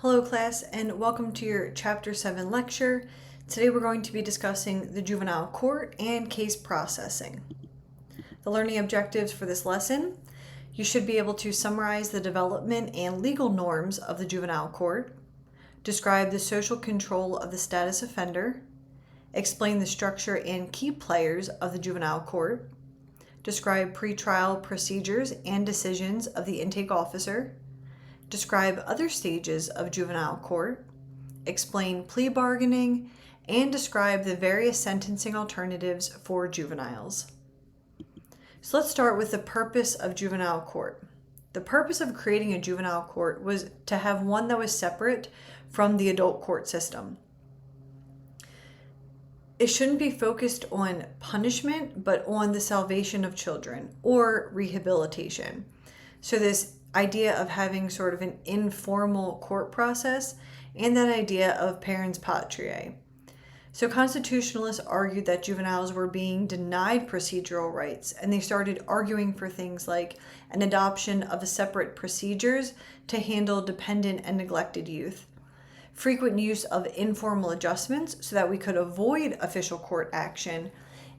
Hello class, and welcome to your Chapter 7 lecture. Today we're going to be discussing the juvenile court and case processing. The learning objectives for this lesson: you should be able to summarize the development and legal norms of the juvenile court, describe the social control of the status offender, explain the structure and key players of the juvenile court, describe pretrial procedures and decisions of the intake officer, describe other stages of juvenile court, explain plea bargaining, and describe the various sentencing alternatives for juveniles. So let's start with the purpose of juvenile court. The purpose of creating a juvenile court was to have one that was separate from the adult court system. It shouldn't be focused on punishment, but on the salvation of children or rehabilitation. So this idea of having sort of an informal court process and that idea of parens patriae. So constitutionalists argued that juveniles were being denied procedural rights, and they started arguing for things like an adoption of separate procedures to handle dependent and neglected youth, frequent use of informal adjustments so that we could avoid official court action,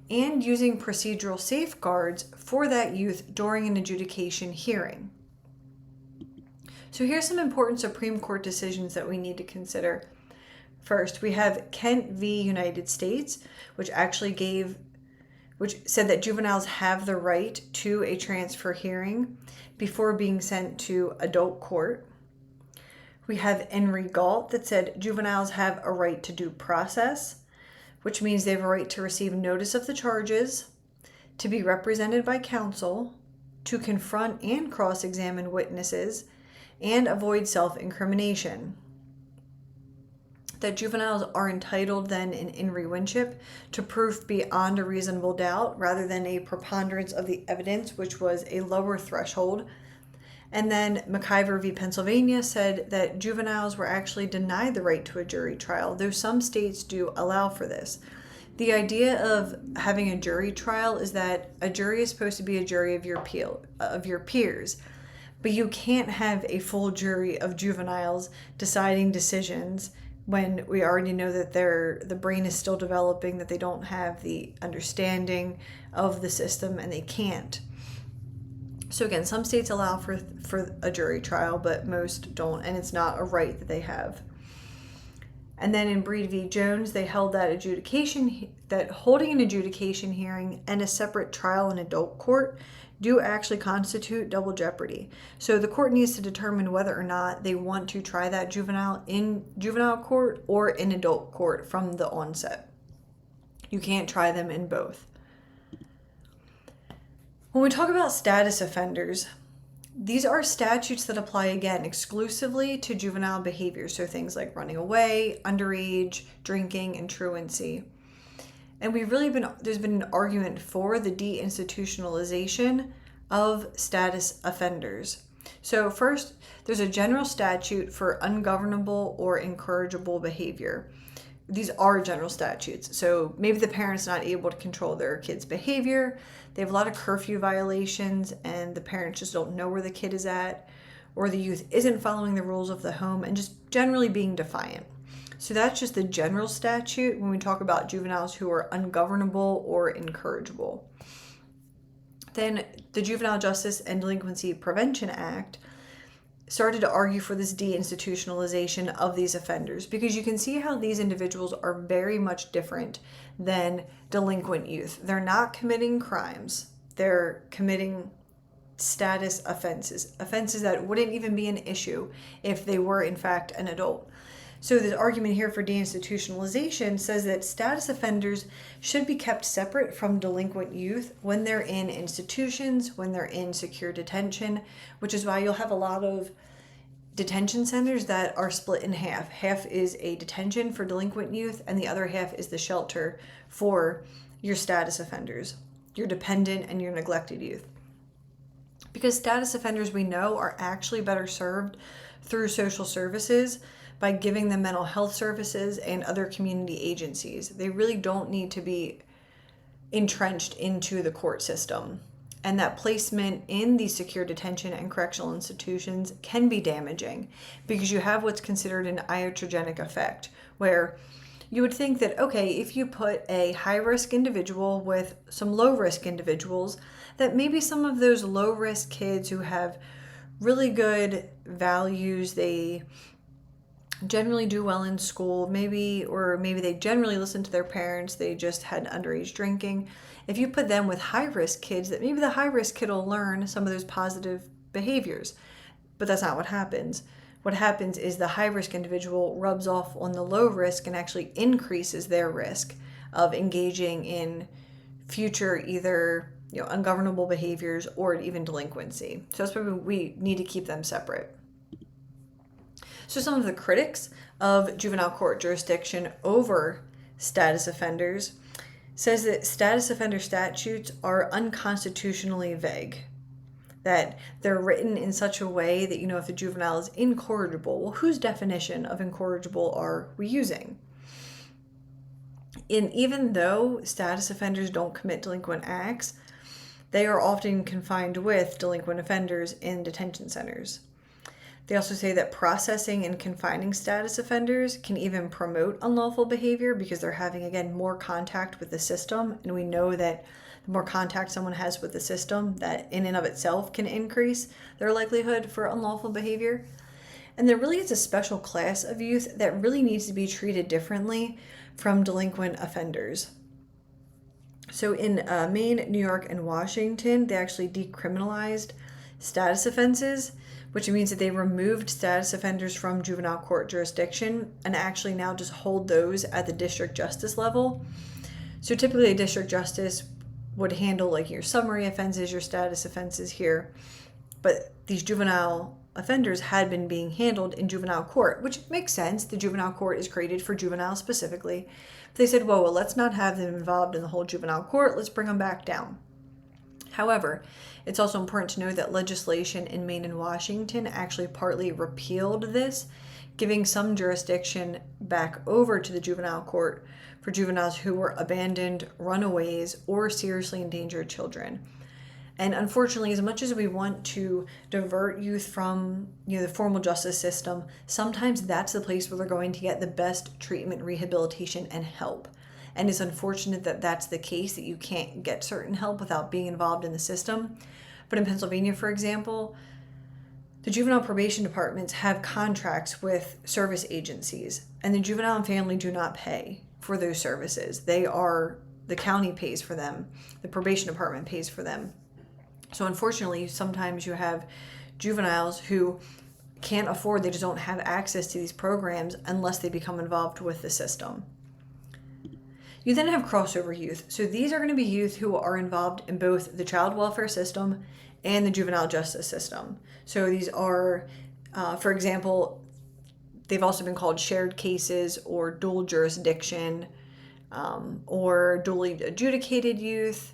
and using procedural safeguards for that youth during an adjudication hearing. So here's some important Supreme Court decisions that we need to consider. First, we have Kent v. United States, which said that juveniles have the right to a transfer hearing before being sent to adult court. We have Henry Galt that said juveniles have a right to due process, which means they have a right to receive notice of the charges, to be represented by counsel, to confront and cross-examine witnesses, and avoid self-incrimination. That juveniles are entitled then in Henry Winship to proof beyond a reasonable doubt rather than a preponderance of the evidence, which was a lower threshold. And then McIver v. Pennsylvania said that juveniles were actually denied the right to a jury trial, though some states do allow for this. The idea of having a jury trial is that a jury is supposed to be a jury of your peers. But you can't have a full jury of juveniles deciding decisions when we already know that the brain is still developing, that they don't have the understanding of the system, and they can't. So again, some states allow for a jury trial, but most don't, and it's not a right that they have. And then in Breed v. Jones, they held that holding an adjudication hearing and a separate trial in adult court do actually constitute double jeopardy. So the court needs to determine whether or not they want to try that juvenile in juvenile court or in adult court from the onset. You can't try them in both. When we talk about status offenders, these are statutes that apply again exclusively to juvenile behavior. So things like running away, underage, drinking, and truancy. And there's been an argument for the deinstitutionalization of status offenders. So first, there's a general statute for ungovernable or incorrigible behavior. These are general statutes. So maybe the parent's not able to control their kid's behavior. They have a lot of curfew violations and the parents just don't know where the kid is at, or the youth isn't following the rules of the home and just generally being defiant. So that's just the general statute when we talk about juveniles who are ungovernable or incorrigible. Then the Juvenile Justice and Delinquency Prevention Act started to argue for this deinstitutionalization of these offenders, because you can see how these individuals are very much different than delinquent youth. They're not committing crimes. They're committing status offenses that wouldn't even be an issue if they were in fact an adult. So the argument here for deinstitutionalization says that status offenders should be kept separate from delinquent youth when they're in institutions, when they're in secure detention, which is why you'll have a lot of detention centers that are split in half. Half is a detention for delinquent youth, and the other half is the shelter for your status offenders, your dependent and your neglected youth. Because status offenders, we know, are actually better served through social services by giving them mental health services and other community agencies. They really don't need to be entrenched into the court system. And that placement in these secure detention and correctional institutions can be damaging because you have what's considered an iatrogenic effect, where you would think that, okay, if you put a high-risk individual with some low-risk individuals, that maybe some of those low-risk kids who have really good values, they generally do well in school, maybe they generally listen to their parents, they just had underage drinking. If you put them with high-risk kids, that maybe the high-risk kid will learn some of those positive behaviors. But that's not what happens. What happens is the high-risk individual rubs off on the low risk and actually increases their risk of engaging in future either ungovernable behaviors or even delinquency. So that's why we need to keep them separate. So some of the critics of juvenile court jurisdiction over status offenders says that status offender statutes are unconstitutionally vague, that they're written in such a way that, if the juvenile is incorrigible, well, whose definition of incorrigible are we using? And even though status offenders don't commit delinquent acts, they are often confined with delinquent offenders in detention centers. They also say that processing and confining status offenders can even promote unlawful behavior because they're having, again, more contact with the system. And we know that the more contact someone has with the system, that in and of itself can increase their likelihood for unlawful behavior. And there really is a special class of youth that really needs to be treated differently from delinquent offenders. So in Maine, New York, and Washington, they actually decriminalized status offenses, which means that they removed status offenders from juvenile court jurisdiction and actually now just hold those at the district justice level. So typically a district justice would handle your summary offenses, your status offenses here, but these juvenile offenders had been being handled in juvenile court, which makes sense. The juvenile court is created for juveniles specifically. But they said, well, let's not have them involved in the whole juvenile court. Let's bring them back down. However, it's also important to know that legislation in Maine and Washington actually partly repealed this, giving some jurisdiction back over to the juvenile court for juveniles who were abandoned, runaways, or seriously endangered children. And unfortunately, as much as we want to divert youth from the formal justice system, sometimes that's the place where they're going to get the best treatment, rehabilitation, and help. And it's unfortunate that that's the case, that you can't get certain help without being involved in the system. But in Pennsylvania, for example, the juvenile probation departments have contracts with service agencies, and the juvenile and family do not pay for those services. The county pays for them, the probation department pays for them. So unfortunately, sometimes you have juveniles who can't afford, they just don't have access to these programs unless they become involved with the system. You then have crossover youth. So these are going to be youth who are involved in both the child welfare system and the juvenile justice system. So these are, for example, they've also been called shared cases or dual jurisdiction or dually adjudicated youth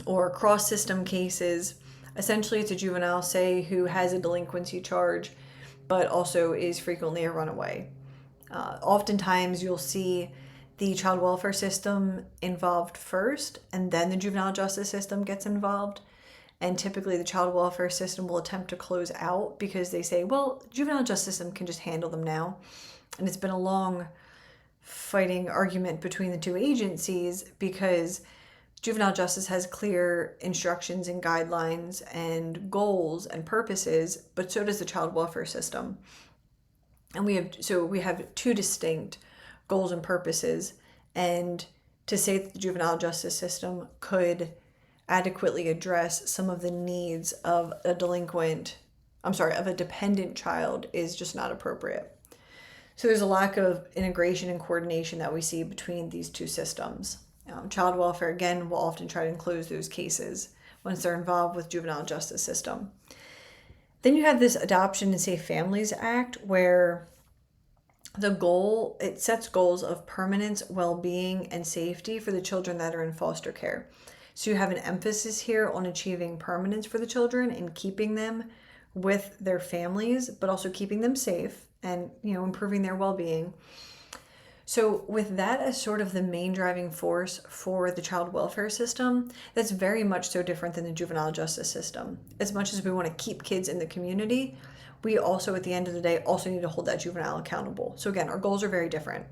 or cross-system cases. Essentially, it's a juvenile, say, who has a delinquency charge, but also is frequently a runaway. Oftentimes, you'll see the child welfare system involved first, and then the juvenile justice system gets involved. And typically, the child welfare system will attempt to close out because they say, well, juvenile justice system can just handle them now. And it's been a long fighting argument between the two agencies because juvenile justice has clear instructions and guidelines and goals and purposes, but so does the child welfare system. And we have two distinct goals and purposes. And to say that the juvenile justice system could adequately address some of the needs of a dependent child is just not appropriate. So there's a lack of integration and coordination that we see between these two systems. Child welfare, again, will often try to close those cases once they're involved with juvenile justice system. Then you have this Adoption and Safe Families Act where it sets goals of permanence, well-being, and safety for the children that are in foster care. So you have an emphasis here on achieving permanence for the children and keeping them with their families, but also keeping them safe and improving their well-being. So, with that as sort of the main driving force for the child welfare system, that's very much so different than the juvenile justice system. As much as we want to keep kids in the community, we also, at the end of the day, also need to hold that juvenile accountable. So, again, our goals are very different.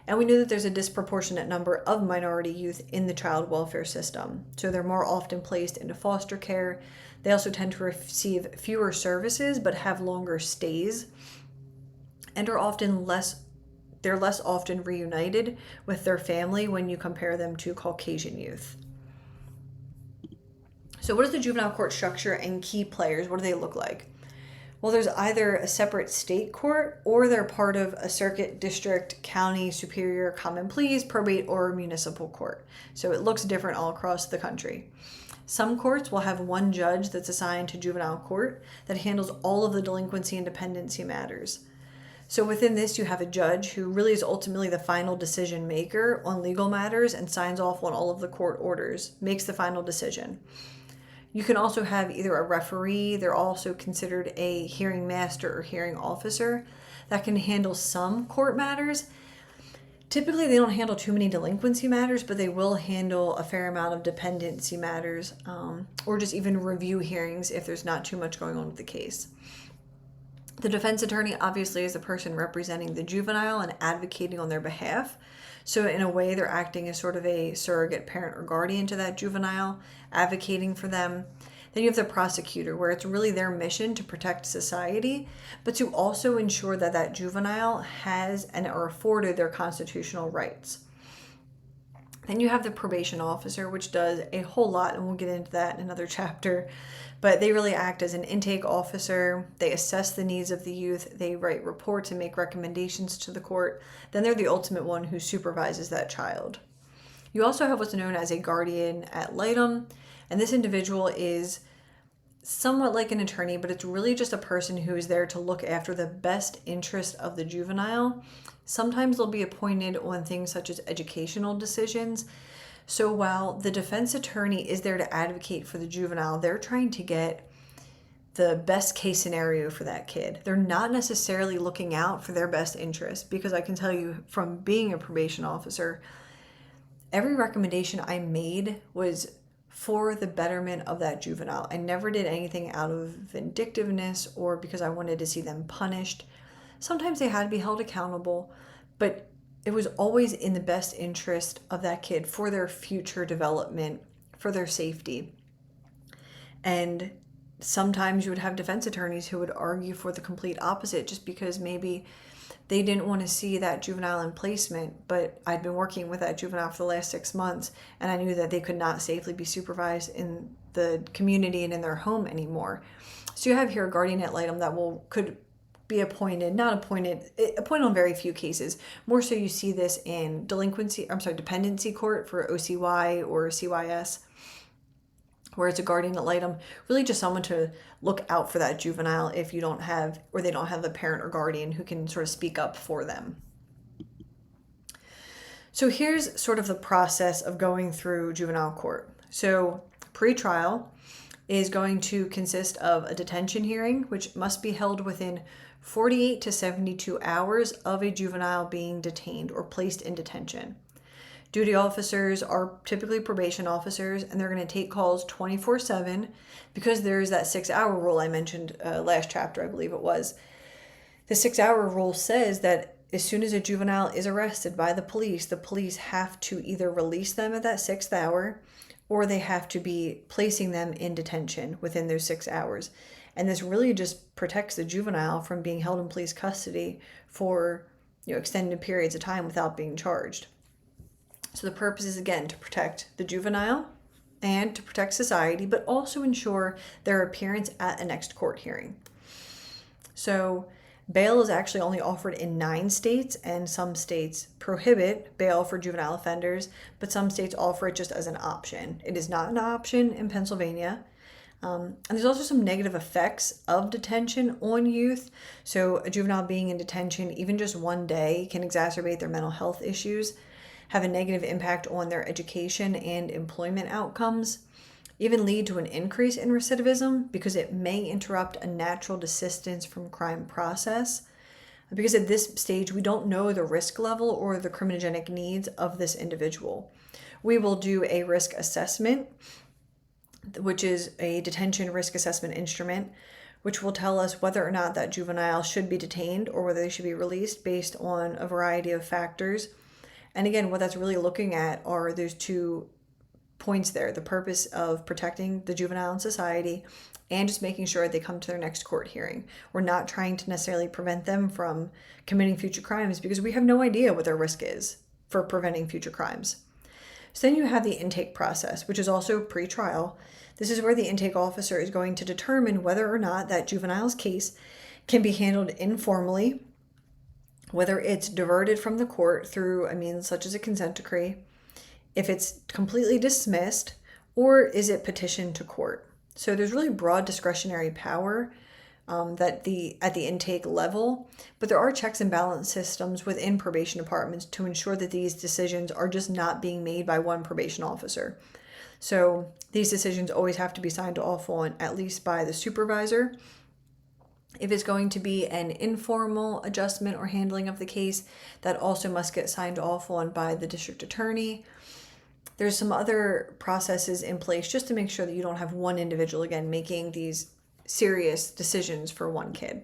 And we know that there's a disproportionate number of minority youth in the child welfare system. So, they're more often placed into foster care. They also tend to receive fewer services but have longer stays and are often they're less often reunited with their family when you compare them to Caucasian youth. So what is the juvenile court structure and key players? What do they look like? Well, there's either a separate state court or they're part of a circuit, district, county, superior, common pleas, probate, or municipal court. So it looks different all across the country. Some courts will have one judge that's assigned to juvenile court that handles all of the delinquency and dependency matters. So within this, you have a judge who really is ultimately the final decision maker on legal matters and signs off on all of the court orders, makes the final decision. You can also have either a referee, they're also considered a hearing master or hearing officer that can handle some court matters. Typically, they don't handle too many delinquency matters, but they will handle a fair amount of dependency matters, or just even review hearings if there's not too much going on with the case. The defense attorney obviously is the person representing the juvenile and advocating on their behalf. So in a way, they're acting as sort of a surrogate parent or guardian to that juvenile, advocating for them. Then you have the prosecutor, where it's really their mission to protect society, but to also ensure that that juvenile has and are afforded their constitutional rights. Then you have the probation officer, which does a whole lot, and we'll get into that in another chapter. But they really act as an intake officer. They assess the needs of the youth. They write reports and make recommendations to the court. Then they're the ultimate one who supervises that child. You also have what's known as a guardian ad litem, and this individual is somewhat like an attorney, but it's really just a person who is there to look after the best interest of the juvenile. Sometimes they'll be appointed on things such as educational decisions. So while the defense attorney is there to advocate for the juvenile, they're trying to get the best case scenario for that kid. They're not necessarily looking out for their best interest, because I can tell you from being a probation officer, every recommendation I made was for the betterment of that juvenile. I never did anything out of vindictiveness or because I wanted to see them punished. Sometimes they had to be held accountable, but it was always in the best interest of that kid for their future development, for their safety. And sometimes you would have defense attorneys who would argue for the complete opposite just because maybe they didn't want to see that juvenile in placement, but I'd been working with that juvenile for the last 6 months, and I knew that they could not safely be supervised in the community and in their home anymore. So you have here a guardian ad litem that could be appointed on very few cases. More so you see this in dependency court for OCY or CYS, where it's a guardian ad litem, really just someone to look out for that juvenile if they don't have a parent or guardian who can sort of speak up for them. So here's sort of the process of going through juvenile court. So pre-trial is going to consist of a detention hearing, which must be held within 48 to 72 hours of a juvenile being detained or placed in detention. Duty officers are typically probation officers, and they're going to take calls 24/7 because there's that 6-hour rule I mentioned last chapter, I believe it was. The 6-hour rule says that as soon as a juvenile is arrested by the police have to either release them at that 6th hour or they have to be placing them in detention within those 6 hours. And this really just protects the juvenile from being held in police custody for extended periods of time without being charged. So the purpose is, again, to protect the juvenile and to protect society, but also ensure their appearance at a next court hearing. So bail is actually only offered in 9 states, and some states prohibit bail for juvenile offenders, but some states offer it just as an option. It is not an option in Pennsylvania. And there's also some negative effects of detention on youth. So a juvenile being in detention, even just one day, can exacerbate their mental health issues, have a negative impact on their education and employment outcomes, even lead to an increase in recidivism because it may interrupt a natural desistance from crime process. because at this stage, we don't know the risk level or the criminogenic needs of this individual. We will do a risk assessment, which is a detention risk assessment instrument, which will tell us whether or not that juvenile should be detained or whether they should be released based on a variety of factors. And again, what that's really looking at are those 2 points there: the purpose of protecting the juvenile in society and just making sure they come to their next court hearing. We're not trying to necessarily prevent them from committing future crimes because we have no idea what their risk is for preventing future crimes. So then you have the intake process, which is also pre-trial. This is where the intake officer is going to determine whether or not that juvenile's case can be handled informally, whether it's diverted from the court through a means such as a consent decree, if it's completely dismissed, or is it petitioned to court. So there's really broad discretionary power at the intake level, but there are checks and balance systems within probation departments to ensure that these decisions are just not being made by one probation officer. So these decisions always have to be signed off on at least by the supervisor. If it's going to be an informal adjustment or handling of the case, that also must get signed off on by the district attorney. There's some other processes in place just to make sure that you don't have one individual, again, making these serious decisions for one kid.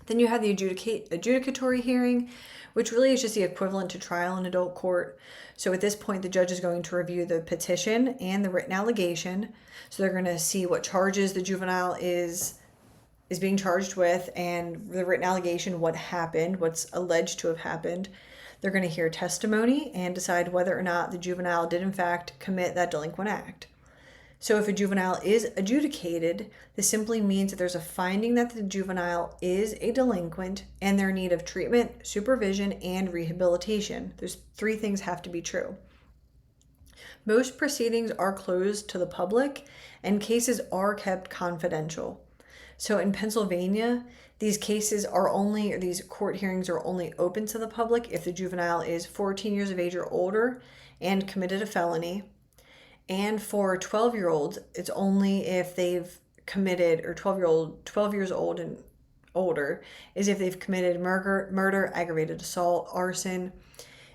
Then you have the adjudicatory hearing, which really is just the equivalent to trial in adult court. So at this point, the judge is going to review the petition and the written allegation. So they're going to see what charges the juvenile is being charged with, and the written allegation, what happened, what's alleged to have happened. They're going to hear testimony and decide whether or not the juvenile did in fact commit that delinquent act. So if a juvenile is adjudicated, this simply means that there's a finding that the juvenile is a delinquent and they're in need of treatment, supervision, and rehabilitation. Those 3 things have to be true. Most proceedings are closed to the public and cases are kept confidential. So in Pennsylvania, these court hearings are only open to the public if the juvenile is 14 years of age or older and committed a felony. And for 12-year-olds, it's only if they've committed, or 12 years old and older, is if they've committed murder, aggravated assault, arson,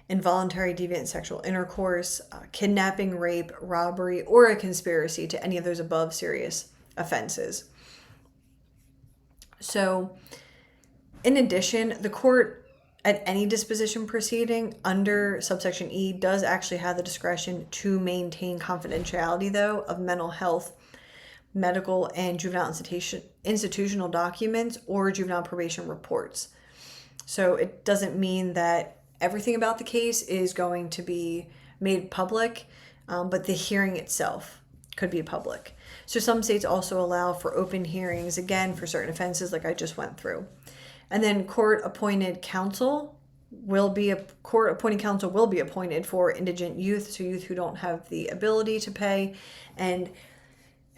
involuntary deviant sexual intercourse, kidnapping, rape, robbery, or a conspiracy to any of those above serious offenses. So, in addition, the court at any disposition proceeding under subsection E does actually have the discretion to maintain confidentiality, though, of mental health, medical, and juvenile institutional documents or juvenile probation reports. So it doesn't mean that everything about the case is going to be made public, but the hearing itself could be public. So some states also allow for open hearings, again, for certain offenses like I just went through. And then court-appointed counsel will be appointed for indigent youth, so youth who don't have the ability to pay. And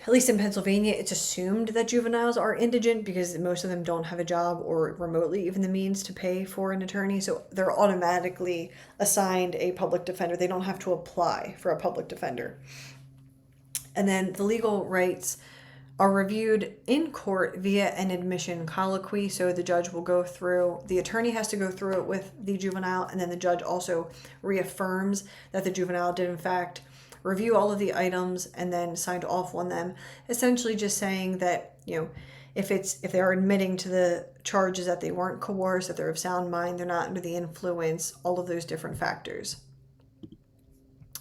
at least in Pennsylvania, it's assumed that juveniles are indigent because most of them don't have a job or remotely even the means to pay for an attorney. So they're automatically assigned a public defender. They don't have to apply for a public defender. And then the legal rights are reviewed in court via an admission colloquy. So the attorney has to go through it with the juvenile, and then the judge also reaffirms that the juvenile did in fact review all of the items and then signed off on them, essentially just saying that, if they're admitting to the charges that they weren't coerced, that they're of sound mind, they're not under the influence, all of those different factors.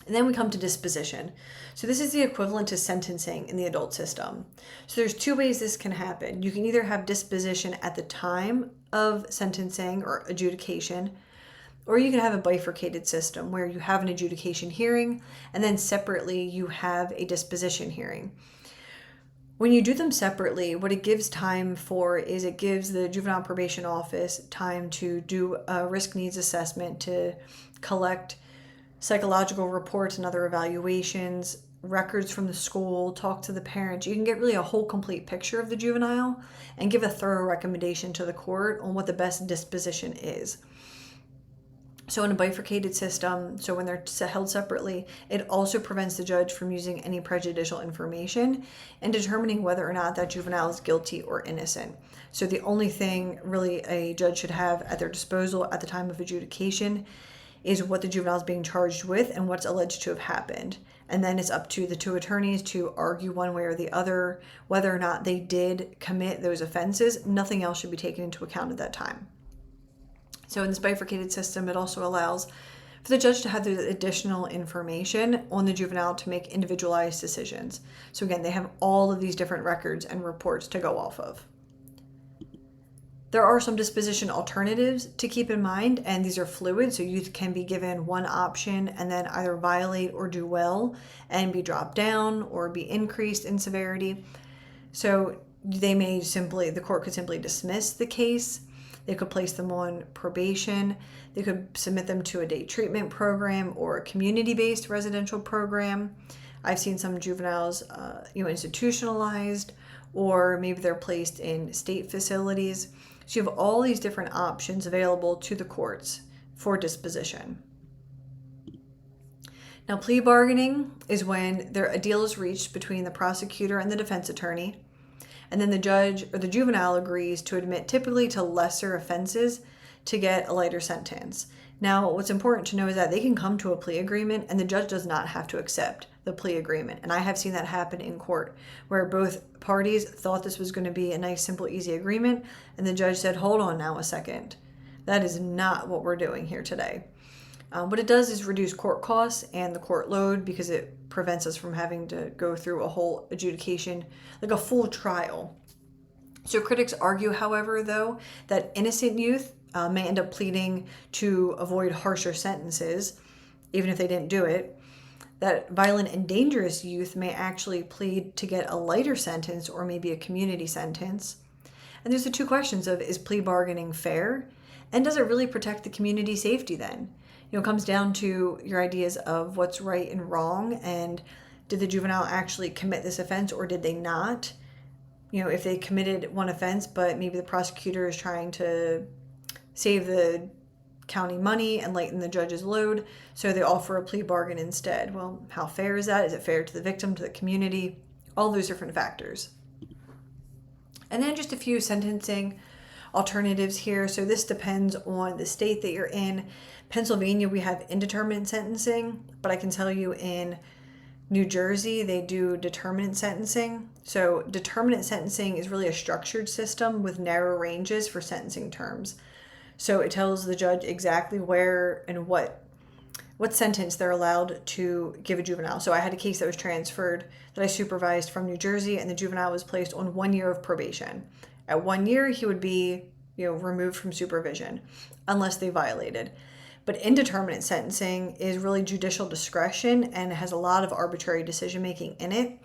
And then we come to disposition. So this is the equivalent to sentencing in the adult system. So there's 2 ways this can happen. You can either have disposition at the time of sentencing or adjudication, or you can have a bifurcated system where you have an adjudication hearing and then separately you have a disposition hearing. When you do them separately, what it gives time for is it gives the juvenile probation office time to do a risk needs assessment, to collect psychological reports and other evaluations, records from the school, talk to the parents. You can get really a whole complete picture of the juvenile and give a thorough recommendation to the court on what the best disposition is. So in a bifurcated system, so when they're held separately, it also prevents the judge from using any prejudicial information and determining whether or not that juvenile is guilty or innocent. So the only thing really a judge should have at their disposal at the time of adjudication is what the juvenile is being charged with and what's alleged to have happened. And then it's up to the two attorneys to argue one way or the other whether or not they did commit those offenses. Nothing else should be taken into account at that time. So in this bifurcated system, it also allows for the judge to have the additional information on the juvenile to make individualized decisions. So again, they have all of these different records and reports to go off of. There are some disposition alternatives to keep in mind, and these are fluid, so youth can be given one option and then either violate or do well and be dropped down or be increased in severity. So the court could simply dismiss the case. They could place them on probation. They could submit them to a day treatment program or a community-based residential program. I've seen some juveniles, institutionalized, or maybe they're placed in state facilities. So you have all these different options available to the courts for disposition. Now, plea bargaining is when a deal is reached between the prosecutor and the defense attorney, and then the judge or the juvenile agrees to admit typically to lesser offenses to get a lighter sentence. Now, what's important to know is that they can come to a plea agreement and the judge does not have to accept the plea agreement. And I have seen that happen in court where both parties thought this was going to be a nice, simple, easy agreement, and the judge said, hold on now a second. That is not what we're doing here today. What it does is reduce court costs and the court load because it prevents us from having to go through a whole adjudication, like a full trial. So critics argue, however, though, that innocent youth may end up pleading to avoid harsher sentences, even if they didn't do it. That violent and dangerous youth may actually plead to get a lighter sentence or maybe a community sentence. And there's the two questions of, is plea bargaining fair? And does it really protect the community safety then? It comes down to your ideas of what's right and wrong, and did the juvenile actually commit this offense or did they not? If they committed one offense, but maybe the prosecutor is trying to save the county money and lighten the judge's load, so they offer a plea bargain instead. Well, how fair is that? Is it fair to the victim, to the community? All those different factors. And then just a few sentencing alternatives here. So this depends on the state that you're in. Pennsylvania, we have indeterminate sentencing, but I can tell you in New Jersey, they do determinate sentencing. So determinate sentencing is really a structured system with narrow ranges for sentencing terms. So it tells the judge exactly where and what sentence they're allowed to give a juvenile. So I had a case that was transferred that I supervised from New Jersey, and the juvenile was placed on 1 year of probation. At 1 year, he would be, removed from supervision unless they violated. But indeterminate sentencing is really judicial discretion and has a lot of arbitrary decision-making in it.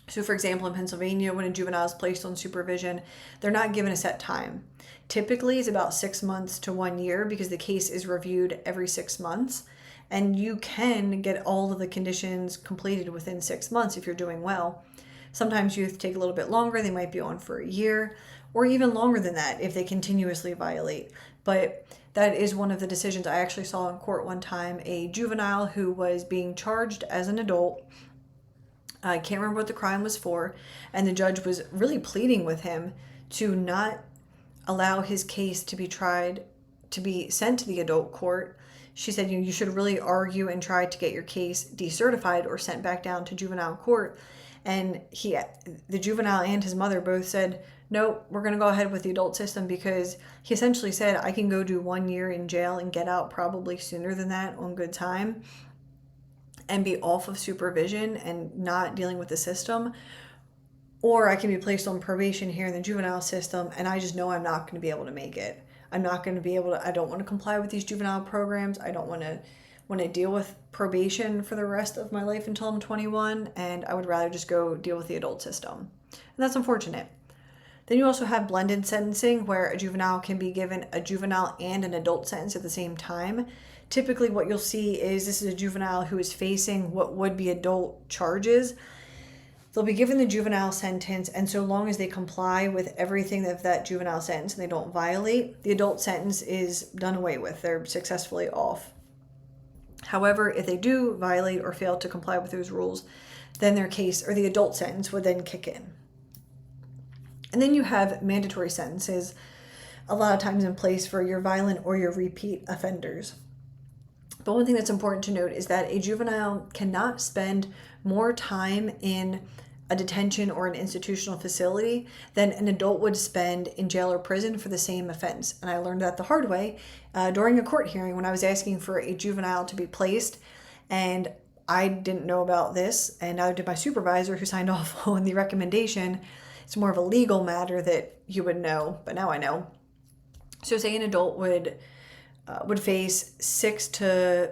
So for example, in Pennsylvania, when a juvenile is placed on supervision, they're not given a set time. Typically, it's about 6 months to 1 year because the case is reviewed every 6 months. And you can get all of the conditions completed within 6 months if you're doing well. Sometimes youth take a little bit longer. They might be on for a year or even longer than that if they continuously violate. But that is one of the decisions I actually saw in court one time, a juvenile who was being charged as an adult. I can't remember what the crime was for, and the judge was really pleading with him to not allow his case to be tried, to be sent to the adult court. She said, you should really argue and try to get your case decertified or sent back down to juvenile court. And the juvenile and his mother both said, no, we're going to go ahead with the adult system, because he essentially said, I can go do 1 year in jail and get out probably sooner than that on good time and be off of supervision and not dealing with the system. Or I can be placed on probation here in the juvenile system, and I just know I'm not going to be able to make it. I'm not going to be able to, I don't want to comply with these juvenile programs. I don't want to deal with probation for the rest of my life until I'm 21, and I would rather just go deal with the adult system. And that's unfortunate. Then you also have blended sentencing, where a juvenile can be given a juvenile and an adult sentence at the same time. Typically what you'll see is this is a juvenile who is facing what would be adult charges. They'll be given the juvenile sentence, and so long as they comply with everything of that juvenile sentence and they don't violate, the adult sentence is done away with. They're successfully off. However, if they do violate or fail to comply with those rules, then their case or the adult sentence would then kick in. And then you have mandatory sentences, a lot of times in place for your violent or your repeat offenders. But one thing that's important to note is that a juvenile cannot spend more time in a detention or an institutional facility than an adult would spend in jail or prison for the same offense. And I learned that the hard way during a court hearing when I was asking for a juvenile to be placed, and I didn't know about this, and neither did my supervisor who signed off on the recommendation. It's more of a legal matter that you would know, but now I know. So say an adult would face 6 to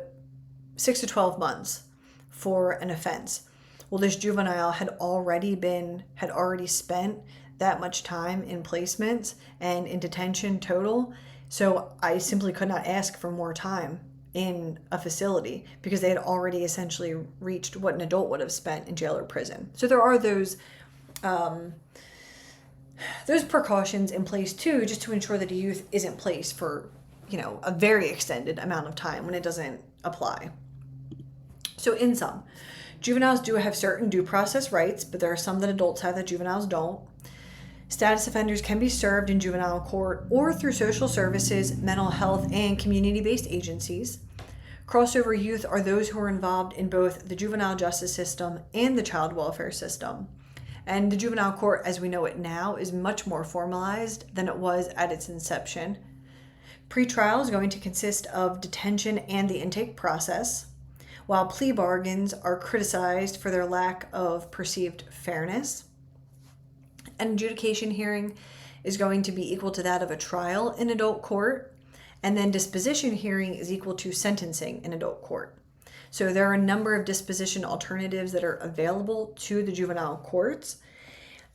12 months for an offense. Well, this juvenile had already spent that much time in placements and in detention total. So I simply could not ask for more time in a facility because they had already essentially reached what an adult would have spent in jail or prison. So there are those precautions in place too, just to ensure that a youth isn't placed for, a very extended amount of time when it doesn't apply. So in sum, juveniles do have certain due process rights, but there are some that adults have that juveniles don't. Status offenders can be served in juvenile court or through social services, mental health, and community-based agencies. Crossover youth are those who are involved in both the juvenile justice system and the child welfare system. And the juvenile court, as we know it now, is much more formalized than it was at its inception. Pretrial is going to consist of detention and the intake process, while plea bargains are criticized for their lack of perceived fairness. An adjudication hearing is going to be equal to that of a trial in adult court, and then disposition hearing is equal to sentencing in adult court. So there are a number of disposition alternatives that are available to the juvenile courts.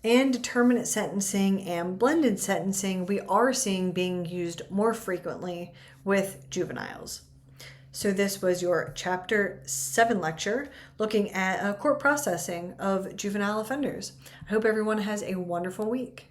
And determinate sentencing and blended sentencing we are seeing being used more frequently with juveniles. So this was your Chapter 7 lecture looking at court processing of juvenile offenders. I hope everyone has a wonderful week.